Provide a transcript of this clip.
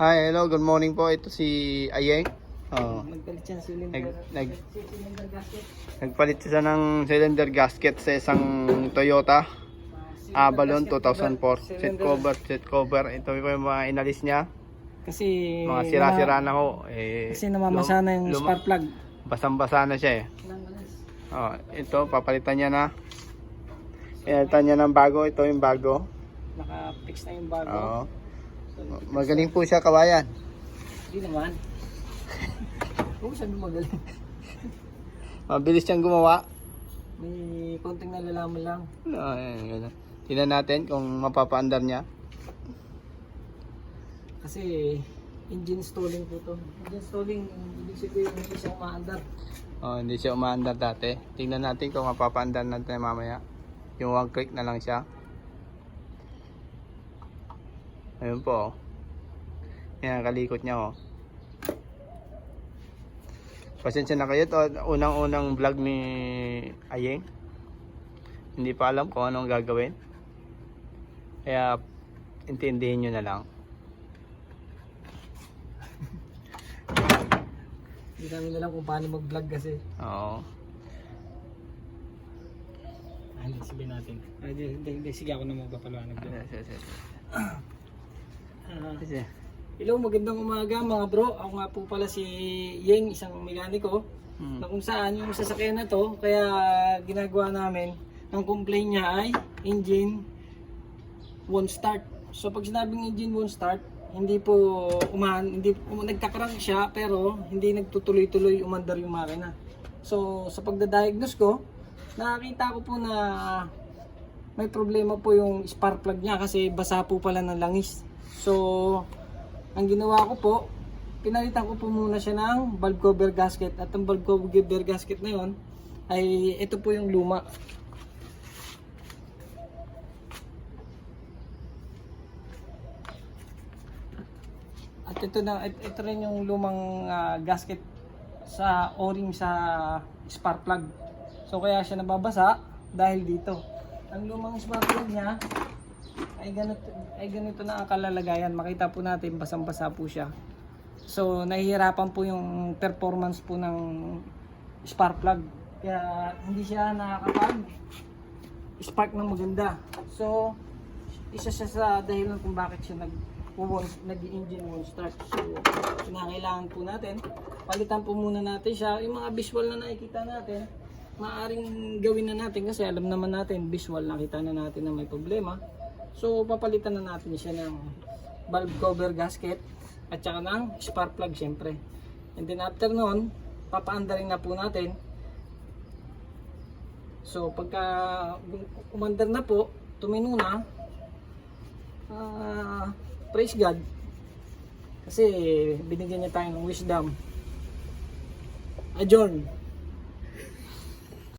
Hi, hello, good morning po. Ito si Ayeng. Oh, Nagpalit siya ng cylinder. Cylinder gasket. nagpalit siya ng cylinder gasket sa isang Toyota Avalon 2004. Seat cover. Ito po yung mga inalis niya. Kasi Mga sira-sira na ho. kasi namamasa na yung spark plug. Basang-basa na siya eh. Oh, ito, papalitan niya na. Pinalitan niya ng bago. Ito yung bago. Naka-fix na yung bago. Oo. Magaling po siya, kawayan. Hindi naman. Oo, sabi magaling. Mabilis siyang gumawa. May konting nalalaman lang. Ganun. Tingnan natin kung mapapaandar niya. Kasi engine stalling po to. Engine stalling, ibig sabihin hindi siya umaandar. Oh, hindi siya umaandar dati. Tingnan natin kung mapapaandar natin mamaya. Yung one click na lang siya. Ayun po. Oh. Yan, kalikot niya oh. Pasensya na kayo. Unang-unang vlog ni Ayeng. Hindi pa alam kung anong gagawin. Kaya intindihin nyo na lang. Hindi namin alam kung paano mag-vlog kasi. Oo. Hindi, sabihin natin. Hindi, sige ako na magpapaliwanag. Kasi, Hello, magandang umaga mga bro. Ako nga po pala si Yeng, isang mekaniko. Na kung saan yung sasakyan na to, kaya ginagawa namin, ang complaint niya ay engine won't start. So pag sinabing engine won't start, hindi nagka-crank siya pero hindi nagtutuloy-tuloy umandar yung makina. So sa pagda-diagnose ko, nakakita ko po na may problema po yung spark plug niya kasi basa po pala ng langis. So ang ginawa ko po, pinalitan ko po muna siya ng valve cover gasket. At ang valve cover gasket na yon ay ito po yung luma. At ito rin yung lumang gasket sa o-ring sa spark plug. So kaya siya nababasa dahil dito. Ang lumang spark plug niya ay ganito na ang kalalagayan. Makita po natin basang-basa po siya. So nahihirapan po yung performance po ng spark plug. Kaya hindi siya nakakapag spark ng maganda. So isa siya sa dahilan kung bakit siya nag-engine won't start. So kinakailangan po natin palitan po muna natin siya. Yung mga visual na nakikita natin, maaaring gawin na natin kasi alam naman natin visual, nakita na natin na may problema. So papalitan na natin siya ng valve cover gasket at saka ng spark plug syempre. And then after nun, papaandarin na po natin. So pagka umandar na po, tumino na, praise God. Kasi binigyan niya tayo ng wisdom. Adjourn.